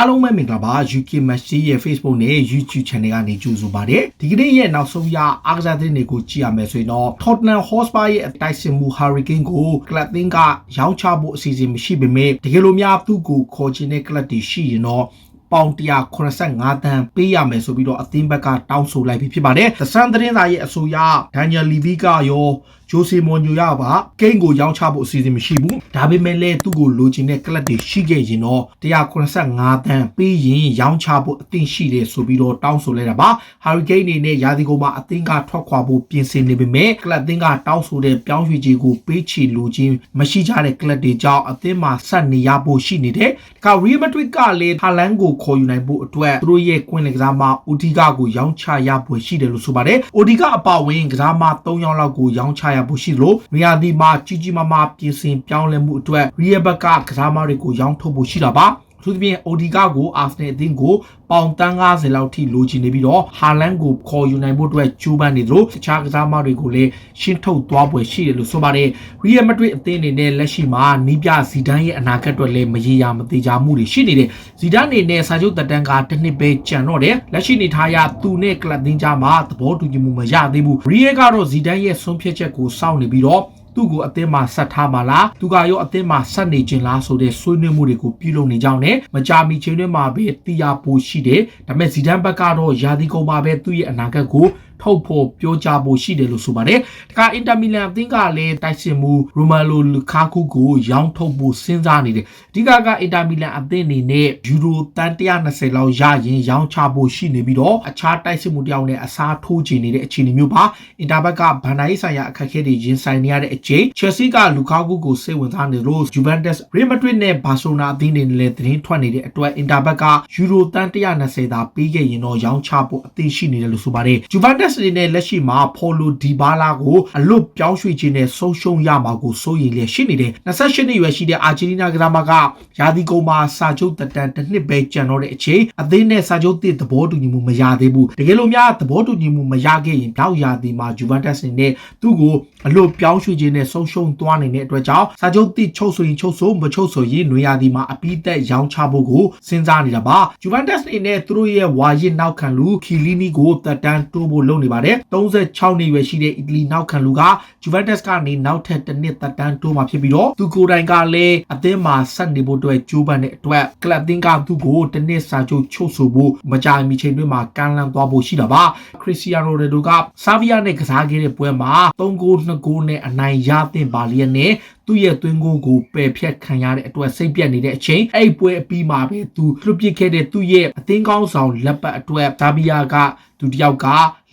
အားလုံးပဲမင်္ဂလာပါ UK Match ရဲ့ Facebook နဲ့ YouTube Channel ကနေကြိုဆိုပါရစေဒီကနေ့ရဲ့နောက်ဆုံးရအားကစားသတင်းတွေကိုကြည့်ရမယ်ဆိုရင်တော့ Tottenham Hotspur ရဲ့တိုက်စစ်မှု Hurricane ကိုကလပ်သင်းကရောင်းချဖို့အစီအစဉ်မရှိပေမဲ့တကယ်လို့များသူ့ကိုခေါ်ချင်တဲ့ကလပ်တွေရှိရင်တော့ပေါင်185တန်းပေးရမယ်ဆိုပြီးတော့အသင်းဘက်ကတောင်းဆိုလိုက်ပြီးဖြစ်ပါတယ်။ The Sun သတင်းစာရဲ့အဆိုအရ Daniel Levy ကရောဂျိုစီမော်ညိုရပါကိန်းကိုရောင်းချဖို့အစီအစဉ်မရှိဘူးဒါပေမဲ့လည်းသူ့ကိုလိုချင်တဲ့ကလပ်တွေရှိခဲ့ရင်တော့185တန်းပေးရင်ရောင်းချဖို့အသင့်ရှိတယ်ဆိုပြီးတော့တောင်းဆိုလိုက်တာပါဟာရီကိန်းအနေနဲ့ရာသီကုန်မှာအသင်းကထွက်ခွာဖို့ပြင်ဆင်နေပေမဲ့ကလပ်သင်းကတောင်းဆိုတဲ့ပြောင်းရွှေ့ခြင်းကိုပေးချေလိုခြင်းမရှိကြတဲ့ကလပ်တွေကြောင့်အသင်းမှာဆက်နေရဖို့ရှိနေတယ်ဒါကရီမက်ဒရစ်ကလည်းဟာလန်ကိုခေါ်ယူနိုင်ဖို့အတွက်သူတို့ရဲ့ကွင်းလက်ကစားမအိုဒီဂါကိုရောင်းချရဖို့ရှိတယ်လို့ဆိုပါတယ်အိုဒီဂါအပါဝင်ကစားမ3ယောက်လောက်ကိုရောင်းချရဖို့ရှိလို့နေရာဒီမှာကြီးမားပြင်ဆင်ပြောင်းလဲမှုအတွက်ရီယဘက်ကကစားမတွေကိုရောင်းထုတ်ဖို့ရှိတာပါသူတို့ပြင်အိုဒီဂါကိုအာဆနယ်အသင်းကိုပေါင်150လောက်ထိလိုချင်နေပြီးတော့ဟာလန်ကိုခေါ်ယူနိုင်ဖို့အတွက်ကြိုးပမ်းနေသလိုတခြားကစားမတွေကိုလည်းရှင်းထုတ်သွားပွဲရှိတယ်လို့ဆိုပါတယ်ရီယယ်မက်ဒရစ်အသင်းအနေနဲ့လက်ရှိမှာနီးပြဇီဒန်ရဲ့အနာဂတ်အတွက်လည်းမရေရာမသေးချာမှုတွေရှိနေတယ်ဇီဒန်အနေနဲ့စာချုပ်တက်တန်းကတစ်နှစ်ပဲကျန်တော့တယ်လက်ရှိနေထားရသူနဲ့ကလပ်သင်းကြားမှာသဘောတူညီမှုမရသေးဘူးရီယယ်ကတော့ဇီဒန်ရဲ့ဆုံးဖြတ်ချက်ကိုစောင့်နေပြီးတော့သူ့ကိုအသင်းမှာဆက်ထားမှာလားသူကရောအသင်းမှာဆက်နေခြင်းလားဆိုတဲ့ဆွေးနွေးမှုတွေကိုပြုလုပ်နေကြောင်းနဲ့မကြာမီချိန်တွင်မှာပဲသိရဖို့ရှိတယ်ဒါပေမဲ့ဇီဒန်ဘက်ကတော့ယာဒီကုံမှာပဲသူ့ရဲ့အနာဂတ်ကိုထုတ်ဖို့ပြောကြားဖို့ရှိတယ်လို့ဆိုပါတယ်။ဒါကအင်တာမီလန်အသင်းကလည်းတိုက်စစ်မှုရိုမာလိုလူကာကူကိုရောင်းထုတ်ဖို့စဉ်းစားနေတယ်။အဓိကအင်တာမီလန်အသင်းအနေနဲ့ယူရိုတန်120လောက်ရရင်ရောင်းချဖို့ရှိနေပြီးတော့အခြားတိုက်စစ်မှုတယောက်နဲ့အစားထိုးချင်နေတဲ့အခြေအနေမျိုးပါ။အင်တာဘက်ကဘန်နာရေးဆိုင်ရာအခက်အခဲတွေရင်ဆိုင်နေရတဲ့အချိန်ချယ်ဆီကလူကာကူကိုစိတ်ဝင်စားနေလို့ဂျူဗန်တက်စ်ရီမက်ဒရစ်နဲ့ဘာစီလိုနာအသင်းတွေနဲ့လည်းသတင်းထွက်နေတဲ့အတွက်အင်တာဘက်ကယူရိုတန်120သာပေးခဲ့ရင်တော့ရောင်းချဖို့အသင့်ရှိနေတယ်လို့ဆိုပါတယ်။ဂျူဗန်တက်စ်တွေနဲ့လက်ရှိမှာဖော်လိုဒီဘာလာကိုအလွတ်ပြောင်းရွှေ့ခြင်းနဲ့ဆုံးရှုံးရမှာကိုစိုးရိမ်လျက်ရှိနေတယ်28နှစ်ရွယ်ရှိတဲ့အာဂျင်တီးနားကစားမကရာသီကုန်မှာစာချုပ်တက်တန်းတစ်နှစ်ပဲကျန်တော့တဲ့အချိန်အသင်းနဲ့စာချုပ်သဘောတူညီမှုမရသေးဘူးတကယ်လို့များသဘောတူညီမှုမရခဲ့ရင်နောက်ရာသီမှာဂျူဗန်တက်စ်နဲ့သူ့ကိုအလွတ်ပြောင်းရွှေ့ခြင်းနဲ့ဆုံးရှုံးသွားနေတဲ့အတွက်ကြောင့်စာချုပ်ချုပ်ဆိုရင်ချုပ်ဆိုမချုပ်ဆိုရင်နွေရာသီမှာအပိသက်ရောင်းချဖို့ကိုစဉ်းစားနေတာပါဂျူဗန်တက်စ်နဲ့သူတို့ရဲ့ဝါရစ်နောက်ခံလူခီလီနီကိုတက်တန်းတိုးဖို့လုပ်နေပါတယ်36နှစ်ရွယ်ရှိတဲ့အီတလီနောက်ခံလူကဂျူဗန်တက်စ်ကနေနောက်ထပ်တစ်နှစ်သက်တမ်းတိုးမှာဖြစ်ပြီးတော့သူကိုယ်တိုင်ကလည်းအသင်းမှာဆက်နေဖို့အတွက်ကြိုးပမ်းတဲ့အတွက်ကလပ်သင်းကသူ့ကိုတစ်နှစ်စာချုပ်ချုပ်ဆိုဖို့မကြာမီချိန်တွင်းမှာကမ်းလှမ်းသွားဖို့ရှိတာပါခရစ္စတီယာနိုရိုနယ်ဒိုကဆာဗီယာနဲ့ကစားခဲ့တဲ့ပွဲမှာ3ဂိုး2ဂိုးနဲ့အနိုင်ရသင့်ပါလျက်နဲ့သူ့ရဲ့သွင်းဂိုးကိုပယ်ဖြတ်ခံရတဲ့အတွက်စိတ်ပြတ်နေတဲ့အချိန်အဲ့ပွဲအပြီးမှာပဲသူလွတ်ပစ်ခဲ့တဲ့သူ့ရဲ့အသင်းကောင်းဆောင်လက်ပတ်အတွက်ဆာဗီယာကသူတယောက်က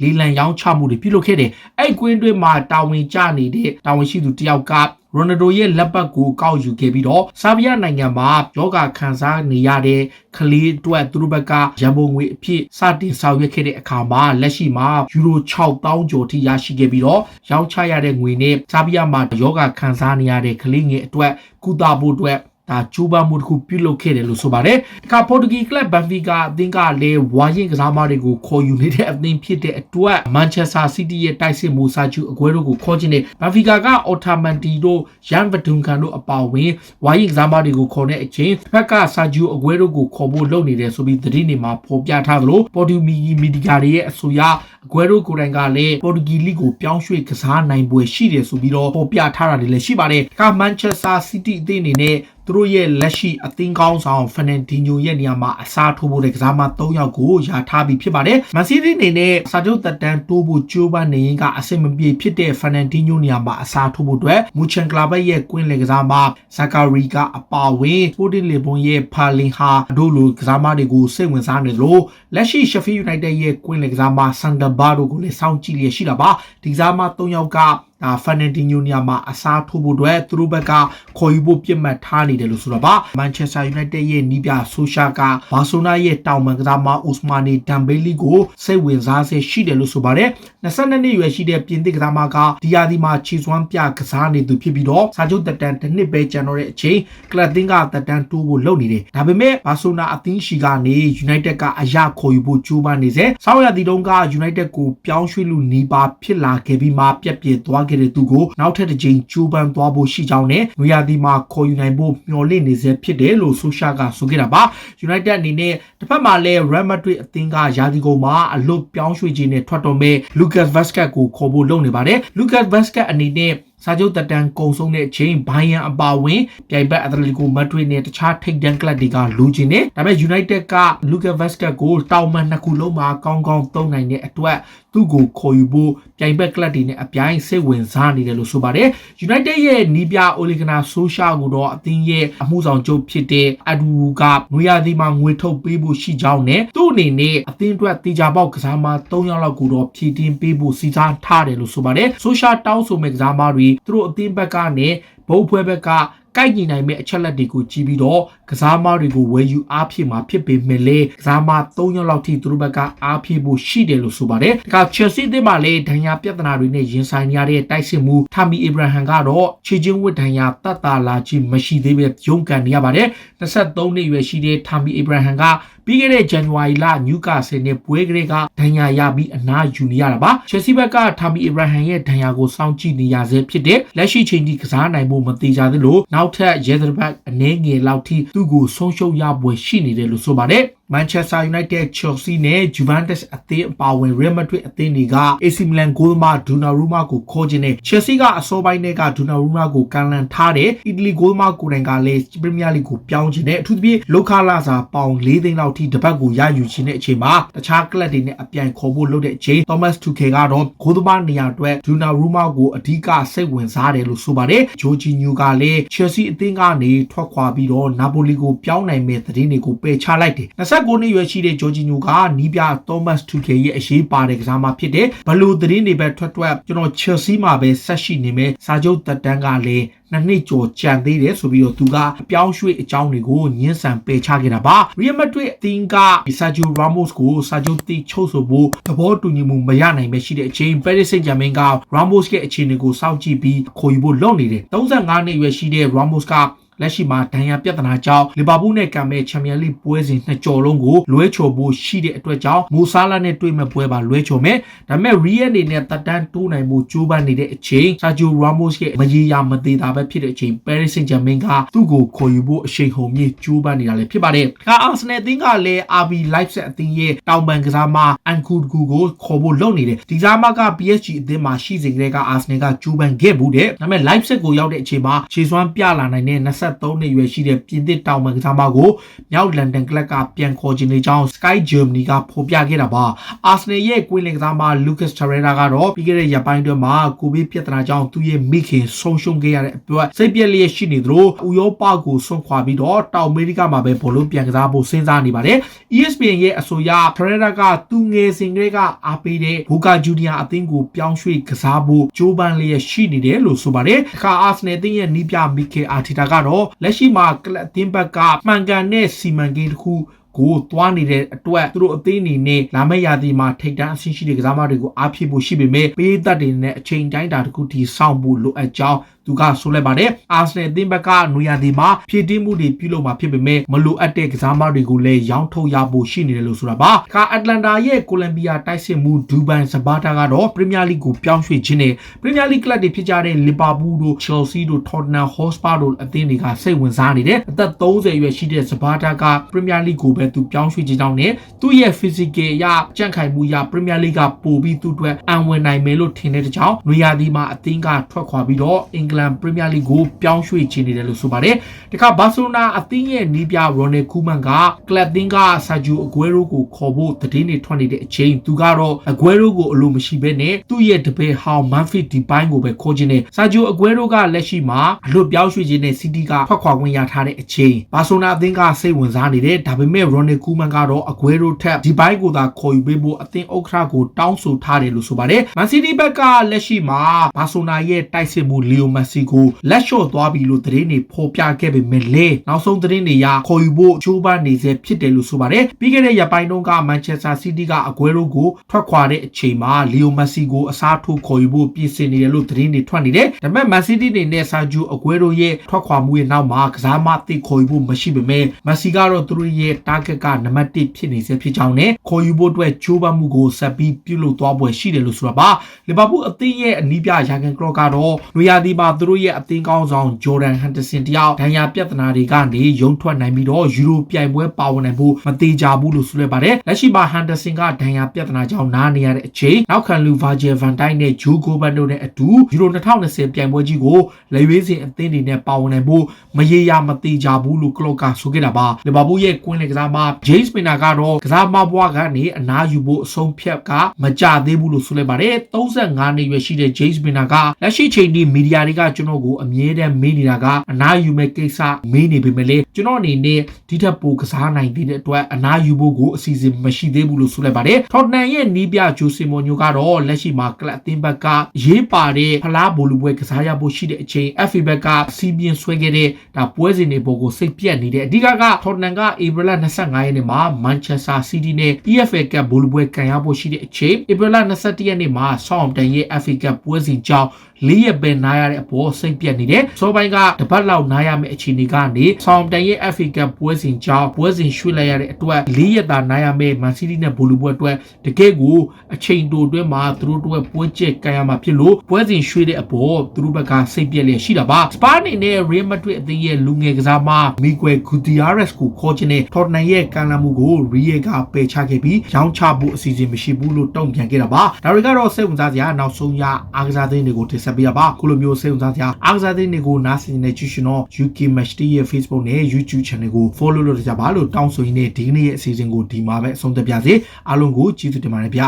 လေးလံရောင်းချမှုတွေပြုလုပ်ခဲ့တယ်အဲ့ကွင်းတွင်းမှာတာဝန်ကျနေတဲ့တာဝန်ရှိသူတယောက်ကရိုနယ်ဒိုရဲ့လက်ပတ်ကိုကောက်ယူခဲ့ပြီးတော့ဆာဗီယာနိုင်ငံမှာယောဂခံစားနေရတဲ့ကလေးအတွက်သူတို့ဘက်ကရန်ပုံငွေအဖြစ်စတင်ဆောင်ရွက်ခဲ့တဲ့အခါမှာလက်ရှိမှာယူရို6000ကျော်ထိရရှိခဲ့ပြီးတော့ရောင်းချရတဲ့ငွေနဲ့ဆာဗီယာမှာယောဂခံစားနေရတဲ့ကလေးငယ်အတွက်ကုသဖို့အတွက်ဒါကျိုးပမ်းမှုတစ်ခုပြုလုပ်ခဲ့တယ်လို့ဆိုပါတယ်။ဒါကပေါ်တူဂီကလပ်ဘန်ဖီကာအသင်းကလည်းဝါရင်ကစားမတွေကိုခေါ်ယူနေတဲ့အသင်းဖြစ်တဲ့အတွက်မန်ချက်စတာစီးတီးရဲ့တိုက်စစ်မှုစာချုပ်အကွဲတို့ကိုခေါ်ချင်တဲ့ဘန်ဖီကာကအော်တာမန်တီတို့ရန်ဗဒွန်ကန်တို့အပါအဝင်ဝါရင်ကစားမတွေကိုခေါ်တဲ့အချိန်တစ်ဖက်ကစာချုပ်အကွဲတို့ကိုခေါ်ဖို့လုပ်နေတယ်ဆိုပြီးသတင်းတွေမှာဖော်ပြထားသလိုပေါ်တူဂီမီဒီယာတွေရဲ့အဆိုအရအကွဲတို့ကိုယ်တိုင်ကလည်းပေါ်တူဂီလိကိုပြောင်းရွှေ့ကစားနိုင်ပွဲရှိတယ်ဆိုပြီးတော့ဖော်ပြထားတာတွေလည်းရှိပါတယ်။ဒါကမန်ချက်စတာစီးတီးအသင်းအနေနဲ့သူတို့ရဲ့လက်ရှိအသင်းကောင်းဆောင်ဖာနန်ဒီညိုရဲ့နေရာမှာအစားထိုးဖို့တဲ့ကစားမ3ယောက်ကိုယာထားပြီးဖြစ်ပါတယ်။မန်စီးတီးအနေနဲ့စာချုပ်သက်တမ်းတိုးဖို့ကြိုးပမ်းနေရင်ကအဆင်မပြေဖြစ်တဲ့ဖာနန်ဒီညိုနေရာမှာအစားထိုးဖို့အတွက်မူချန်ကလာဘတ်ရဲ့ကွင်းလေကစားမဇာကာရီကအပါဝင်စပိုတင်လီဘွန်ရဲ့ဖာလင်ဟာတို့လိုကစားမတွေကိုစိတ်ဝင်စားနေလို့လက်ရှိရှက်ဖီးယူနိုက်တက်ရဲ့ကွင်းလေကစားမဆန်ဒါဘာတို့ကိုလည်းစောင့်ကြည့်လျက်ရှိတာပါ။ဒီကစားမ3ယောက်ကဖာနန်ဒီညိုနီယာမှာအစားထိုးဖို့အတွက်သူတို့ဘက်ကခေါ်ယူဖို့ပြစ်မှတ်ထားနေတယ်လို့ဆိုတော့ပါမန်ချက်စတာယူနိုက်တက်ရဲ့နီးပြဆိုရှာကဘာဆိုနာရဲ့တောင်ပန်ကစားမအိုစမာနီဒမ်ဘေလီကိုစိတ်ဝင်စားစေရှိတယ်လို့ဆိုပါတယ်22နှစ်ရွယ်ရှိတဲ့ပြင်သစ်ကစားမကဒီယာဒီမှာခြေစွမ်းပြကစားနေသူဖြစ်ပြီးတော့စာချုပ်တက်တန်းတစ်နှစ်ပဲကျန်တော့တဲ့အချိန်ကလပ်သင်းကတက်တန်းတိုးဖို့လုပ်နေတယ်ဒါပေမဲ့ဘာဆိုနာအသင်းရှိကနေယူနိုက်တက်ကအရခေါ်ယူဖို့ကြိုးပမ်းနေစေဆောင်းရာသီတုန်းကယူနိုက်တက်ကိုပြောင်းရွှေ့လို့နေပါဖြစ်လာခဲ့ပြီးမှပြက်ပြဲသွား ခဲ့တဲ့သူကိုနောက်ထပ်တစ်ကြိမ်ကြိုးပမ်းသွားဖို့ရှိကြောင်းနဲ့နွေရာသီမှာခေါ်ယူနိုင်ဖို့မျှော်လင့်နေစေဖြစ်တယ်လို့ဆိုရှာကဆိုခဲ့တာပါ United အနေနဲ့တစ်ဖက်မှာလည်း Real Madrid အသင်းကရာသီကုန်မှာအလွတ်ပြောင်းရွှေ့ခြင်းနဲ့ထွက်တော်မဲ့ Lucas Vazquez ကိုခေါ်ဖို့လုပ်နေပါတယ် Lucas Vazquez အနေနဲ့စာချုပ်တက်တန်းကုံဆုံးတဲ့အချိန်ဘိုင်ယန်အပါဝင်ပြိုင်ဘက်အက်တလက်ကိုမက်ဒရစ်နဲ့တခြားထိပ်တန်းကလပ်တွေကလူချင်းနေဒါပေမဲ့ United က Lucas Vazquez ကိုတောင်မှန်နှစ်ခုလုံးမှာကောင်းကောင်းသုံးနိုင်တဲ့အတွက်သူ့ကိုခေါ်ယူဖို့ပြိုင်ဘက်ကလပ်တွေနဲ့အပြိုင်စိတ်ဝင်စားနေတယ်လို့ဆိုပါတယ် United ရဲ့နီးပြအိုလီဂနာဆိုရှာကိုတော့အသင်းရဲ့အမှုဆောင်ချုပ်ဖြစ်တဲ့အဒူကငွေရသည်မှာငွေထုတ်ပေးဖို့ရှိကြောင်းနဲ့သူ့အနေနဲ့အသင်းအတွက်တေချာပေါက်ကစားမ3ယောက်လောက်ကိုတော့ဖြည့်တင်းပေးဖို့စီစဉ်ထားတယ်လို့ဆိုပါတယ်ဆိုရှာတောင်းဆိုမဲ့ကစားမတွေသူတို့အသင်းဘက်ကနေဘုတ်ဖွဲဘက်ကကိုက်ညီနိုင်မဲ့အချက်လက်တွေကိုကြည့်ပြီးတော့ကစားမတွေကိုဝယ်ယူအားဖြည့်မှာဖြစ်ပေမဲ့လေကစားမ3ယောက်လောက်ထိသူတို့ဘက်ကအားဖြည့်ဖို့ရှိတယ်လို့ဆိုပါတယ်။ဒါက Chelsea အသင်းမှာလည်းဒဏ်ရာပြဿနာတွေနဲ့ရင်ဆိုင်နေရတဲ့တိုက်စစ်မှုထာမီ Abraham ကတော့ခြေချင်းဝတ်ဒဏ်ရာတတ်တာလာခြင်းမရှိသေးပဲရုန်းကန်နေရပါတယ်။23နှစ်အရွယ်ရှိတဲ့ထာမီ Abraham ကပြီးခဲ့တဲ့ January လ Newcastle နဲ့ပွဲကလေးကဒဏ်ရာရပြီးအနားယူနေရတာပါ။ Chelsea ဘက်ကထာမီ Abraham ရဲ့ဒဏ်ရာကိုစောင့်ကြည့်နေရဆဲဖြစ်တဲ့လက်ရှိချိန်ထိကစားနိုင်ဖို့မသေးကြသလိုနောက်ထပ် Yedderback အနေငယ်လောက်ထိသူ့ကိုဆုံးရှုံးရပွဲရှိနေတယ်လို့ဆိုပါတယ်။ Manchester United, Chelsea နဲ့ Juventus အသင်းအပါအဝင် Real Madrid အသင်းတွေက AC Milan ဂိုးသမား Donnarumma ကိုခေါ်ခြင်းနဲ့ Chelsea ကအစောပိုင်းက Donnarumma ကိုကန်လန်ထားတယ်။ အီတလီဂိုးသမားကိုယ်တိုင်ကလည်း Premier League ကိုပြောင်းခြင်းနဲ့အထူးသဖြင့်လောက်ခလာစာပေါင်4သိန်းလောက်ထိတပတ်ကိုရယူခြင်းတဲ့အချိန်မှာတခြားကလပ်တွေနဲ့အပြိုင်ခေါ်ဖို့လုပ်တဲ့အချိန် Thomas Tuchel ကတော့ဂိုးသမားနေရာအတွက် Donnarumma ကိုအဓိကစိတ်ဝင်စားတယ်လို့ဆိုပါတယ်။ Jorginho ကလည်း Chelsea အသင်းကနေထွက်ခွာပြီးတော့ Napoli ကိုပြောင်းနိုင်မဲ့သတင်းတွေကိုပယ်ချလိုက်တယ်။29နှစ်ရွယ်ရှိတဲ့Jorginho ကနီးပြ Thomas Tuchel ရဲ့အရေးပါတဲ့ကစားမဖြစ်တဲ့ဘလို့သတင်းတွေပဲထွက်ကျွန်တော် Chelsea မှာပဲဆက်ရှိနေမယ်စာချုပ်သက်တမ်းကလည်း2နှစ်ကျော်ကြံသေးတယ်ဆိုပြီးတော့သူကအပြောင်းရွှေ့အကြောင်းတွေကိုညှင်းဆန်ပယ်ချခဲ့တာပါ Real Madrid အသင်းက Sergio Ramos ကိုစာချုပ်တိချုပ်ဆိုဖို့သဘောတူညီမှုမရနိုင်ပဲရှိတဲ့အချိန် Paris Saint-Germain က Ramos ရဲ့အခြေအနေကိုစောင့်ကြည့်ပြီးခေါ်ယူဖို့လုပ်နေတယ်35နှစ်ရွယ်ရှိတဲ့ Ramos ကလက်ရှိမှာဒဏ်ရာပြဿနာကြောင့်လီဗာပူးနဲ့ကံမဲ့ချန်ပီယံလိပွဲစဉ်နှစ်ကြော်လုံးကိုလွဲချော်ဖို့ရှိတဲ့အတွက်ကြောင့်မိုဆာလာနဲ့တွေ့မဲ့ပွဲပါလွဲချော်မယ်ဒါပေမဲ့ Real အနေနဲ့တက်တန်းတိုးနိုင်မှုကြိုးပမ်းနေတဲ့အချိန် Sergio Ramos ရဲ့မရေရာမသေးတာပဲဖြစ်တဲ့အချိန် Paris Saint-Germain ကသူ့ကိုခေါ်ယူဖို့အရှိန်ဟုန်မြင့်ကြိုးပမ်းနေတာလည်းဖြစ်ပါတယ်။ဒါ Arsenal အသင်းကလည်း RB Leipzig အသင်းရဲ့တောင်ပန်ကစားမ Nkunku ကိုခေါ်ဖို့လုပ်နေတယ်။ဒီကစားမက PSG အသင်းမှာရှိစဉ်ကတည်းက Arsenal ကကြိုးပမ်းခဲ့ဘူးတဲ့။ဒါပေမဲ့ Leipzig ကိုရောက်တဲ့အချိန်မှာခြေစွမ်းပြလာနိုင်တဲ့23နှစ်ရွယ်ရှိတဲ့ပြင်သစ်တောင်ပန်ကစားမကိုမြောက်လန်ဒန်ကလပ်ကပြန်ခေါ်ခြင်းတွေကြောင့် Sky Germany ကဖော်ပြခဲ့တာပါ။ Arsenal ရဲ့ကွင်းလင်ကစားမ Lucas Torreira ကတော့ပြီးခဲ့တဲ့ရက်ပိုင်းအတွင်းမှာကိုဗစ်ပြဿနာကြောင့်သူ့ရဲ့မိခင်ဆုံးရှုံးခဲ့ရတဲ့အတွက်စိတ်ပြက်လျက်ရှိနေသလိုဥရောပကိုဆွန့်ခွာပြီးတော့တောင်အမေရိကမှာပဲဘောလုံးပြန်ကစားဖို့စဉ်းစားနေပါတယ်။ ESPN ရဲ့အဆိုအရ Torreira ကသူငယ်စဉ်ကတည်းကအားပေးတဲ့ Boca Juniors အသင်းကိုပြောင်းရွှေ့ကစားဖို့ကြိုးပမ်းလျက်ရှိနေတယ်လို့ဆိုပါတယ်။အခါ Arsenal အသင်းရဲ့နီးပြ Mikel Arteta ကတော့လက်ရှိမှာကလပ်အသင်းဘက်ကမှန်ကန်တဲ့စီမံကိန်းတစ်ခုကိုသွားနေတဲ့အတွက်သူတို့အသင်းအနေနဲ့လာမယ့်ရာသီမှာထိပ်တန်းအဆင့်ရှိတဲ့ကစားမတွေကိုအားဖြည့်ဖို့ရှိပေမဲ့ပေးသက်တွေနဲ့အချိန်တိုင်းတာတစ်ခုထိစောင့်ဖို့လိုအပ်ကြောင်းသူကဆိုလိုက်ပါတယ်။အာဆနယ်အသင်းဘက်ကနွေရာသီမှာဖြည့်တင်းမှုတွေပြုလုပ်မှာဖြစ်ပေမဲ့မလိုအပ်တဲ့ကစားမတွေကိုလည်းရောင်းထုတ်ရဖို့ရှိနေတယ်လို့ဆိုတာပါ။ခါအတ္တလန်တာရဲ့ကိုလံဘီယာတိုက်စစ်မှုဒူဘန်စပါတာကတော့ပရီးမီယာလိကိုပြောင်းရွှေ့ခြင်းနဲ့ပရီးမီယာလိကလပ်တွေဖြစ်ကြတဲ့လီဗာပူးတို့ချယ်လ်ဆီတို့ထော်တနမ်ဟော့စပါတို့အသင်းတွေကစိတ်ဝင်စားနေတယ်။အသက်30ရွယ်ရှိတဲ့စပါတာကပရီးမီယာလိကိုပဲသူပြောင်းရွှေ့ခြင်းကြောင့်နဲ့သူ့ရဲ့ physical ရကြန့်ခိုင်မှုရပရီးမီယာလိကပို့ပြီးသူ့အတွက်အံဝင်နိုင်မယ်လို့ထင်တဲ့ကြောင့်နွေရာသီမှာအသင်းကထွက်ခွာပြီးတော့အင်္ဂလန်ပရီးမီယာလိကိုပြောင်းရွှေ့ခြင်းနေတယ်လို့ဆိုပါတယ်။တခါဘာစီလိုနာအသင်းရဲ့နီးပြရိုနယ်ကူးမန်ကကလပ်တင်းကဆာဂျူအဂွဲရိုကိုခေါ်ဖို့သတင်းတွေထွက်နေတဲ့အချိန်သူကတော့အဂွဲရိုကိုအလိုမရှိဘဲနဲ့သူ့ရဲ့တပည့်ဟောင်းမန်ဖစ်ဒီပိုင်းကိုပဲခေါ်ခြင်းနဲ့ဆာဂျူအဂွဲရိုကလက်ရှိမှာအလွတ်ပြောင်းရွှေ့ခြင်းနဲ့စီးတီးကထွက်ခွာခွင့်ရထားတဲ့အချိန်ဘာစီလိုနာအသင်းကစိတ်ဝင်စားနေတယ်ဒါပေမဲ့ရိုနယ်ကူးမန်ကတော့အဂွဲရိုထက်ဒီပိုင်းကိုသာခေါ်ယူပေးဖို့အသင်းဥက္ကဋ္ဌကိုတောင်းဆိုထားတယ်လို့ဆိုပါတယ်။မန်စီးတီးဘက်ကလက်ရှိမှာဘာစီလိုနာရဲ့တိုက်စစ်မှုလီယိုမ Mexico လက်လျှော့သွားပြီလို့သတင်းတွေဖော်ပြခဲ့ပေမဲ့လည်းနောက်ဆုံးသတင်းတွေအရခေါ်ယူဖို့ကြိုးပမ်းနေစေဖြစ်တယ်လို့ဆိုပါတယ်ပြီးခဲ့တဲ့ရက်ပိုင်းတုန်းက Manchester City ကအကွဲရိုးကိုထွက်ခွာတဲ့အချိန်မှာ Leo Messi ကိုအစားထိုးခေါ်ယူဖို့ပြင်ဆင်နေတယ်လို့သတင်းတွေထွက်နေတယ်ဒါပေမဲ့ Man City နေနဲ့ Sergio Aguero ရဲ့ထွက်ခွာမှုရဲ့နောက်မှာကစားမသိခေါ်ယူဖို့မရှိပေမဲ့ Messi ကတော့သူတို့ရဲ့ target ကနံပါတ်1ဖြစ်နေစေဖြစ်ကြောင်းနဲ့ခေါ်ယူဖို့အတွက်ကြိုးပမ်းမှုကိုဆက်ပြီးပြုလုပ်သွားပွဲရှိတယ်လို့ဆိုတာပါလီဗာပူးအသင်းရဲ့အနီးပြယာကန်ကလော့ကတော့လူရသည်မှာသူတို့ရဲ့အသင်းကောင်းဆောင်ဂျော်ဒန်ဟန်တာဆင်တယောက်ဒဏ်ရာပြဿနာတွေကနေရုံထွက်နိုင်ပြီးတော့ယူရိုပြိုင်ပွဲပါဝင်နိုင်ဖို့မသေးကြဘူးလို့ဆိုရပါတယ်လက်ရှိမှာဟန်တာဆင်ကဒဏ်ရာပြဿနာကြောင့်နားနေရတဲ့အချိန်နောက်ခံလူဗာဂျယ်ဗန်တိုင်းနဲ့ဂျိုးဂိုဘန်တို့နဲ့အတူယူရို2020ပြိုင်ပွဲကြီးကိုလက်ရွေးစင်အသင်းတွေနဲ့ပါဝင်နိုင်ဖို့မရေရာမသေးကြဘူးလို့ကလော့ကဆိုခဲ့တာပါလီဗာပူးရဲ့ကွင်းလက်ကစားမဂျိမ်းစ်မင်နာကတော့ကစားမဘွားကနေအနားယူဖို့အဆုံးဖြတ်ကမကြသေးဘူးလို့ဆိုလိုက်ပါတယ်35နှစ်ရွယ်ရှိတဲ့ James Milner ကလက်ရှိချိန်ဒီမီဒီယာတွေကကျွန်တော်ကိုအမြဲတမ်းမေးနေတာကအနားယူမဲ့ကိစ္စမေးနေပေမဲ့လေကျွန်တော်အနေနဲ့ဒီထက်ပိုကစားနိုင်တဲ့အတွက်အနားယူဖို့ကိုအစီအစဉ်မရှိသေးဘူးလို့ဆိုလိုက်ပါတယ်ထော်တနမ်ရဲ့နီးပြဂျိုစီမိုညိုကတော့လက်ရှိမှာကလပ်အသင်းဘက်ကရေးပါတဲ့ဖလားဘောလူပွဲကစားရဖို့ရှိတဲ့အချိန် FA ဘက်ကစီးပြင်းဆွဲခဲ့တဲ့ဒါပွဲစဉ်တွေပေါ်ကိုစိတ်ပြတ်နေတဲ့အဓိကထော်တနမ်ကဧပြီလ25ရက်နေ့မှာ Manchester City နဲ့ EFL ကဘောလူပွဲကန်ရဖို့ရှိတဲ့အချိန်ဧပြီလ21ရက်နေ့မှာ Southampton ရဲ့ FA ကပွဲစဉ်ကြောင်း4ရက်ပဲနားရတဲ့အပေါ်စိတ်ပြတ်နေတယ်။စောပိုင်းကတပတ်လောက်နားရမယ့်အခြေအနေကနေဆောင်တန်ရဲ့ FA ကပွဲစဉ်ကြောင်းပွဲစဉ်ရွှေ့လိုက်ရတဲ့အတွက်4ရက်သာနားရမယ့် Man City နဲ့ဘူလူပွဲအတွက်တကယ့်ကိုအချိန်တိုအတွင်းမှာသူတို့တို့ပွဲကျက်ကန်ရမှာဖြစ်လို့ပွဲစဉ်ရွှေ့တဲ့အပေါ်သူတို့ဘက်ကစိတ်ပြက်လျက်ရှိတာပါ။စပါးနေနဲ့ Real Madrid အသင်းရဲ့လူငယ်ကစားမ Miguel Gutierrez ကိုခေါ်ချင်တဲ့ Tottenham ရဲ့ကမ်းလှမ်းမှုကို Real ကပယ်ချခဲ့ပြီးရောင်းချဖို့အစီအစဉ်မရှိဘူးလို့တုံ့ပြန်ခဲ့တာပါ။ဒါတွေကတော့စိတ်ဝင်စားစရာနောက်ဆုံးရအားကစားသတင်းတွေကိုတင်ဆက်ပေးပါခုလိုမျိုးစိတ်ဝင်စားစရာအားကစားသတင်းတွေကိုနားဆင်နေကြရှင်တော့ UK Match Day ရဲ့ Facebook နဲ့ YouTube Channel ကို Follow လုပ်ကြပါလို့တောင်းဆိုရင်းနဲ့ဒီနေ့ရဲ့အစီအစဉ်ကိုဒီမှာပဲအဆုံးသတ်ပါစေအားလုံးကိုကျေးဇူးတင်ပါတယ်ဗျ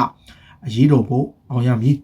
အရေးတော်ဖို့အောင်ရမည်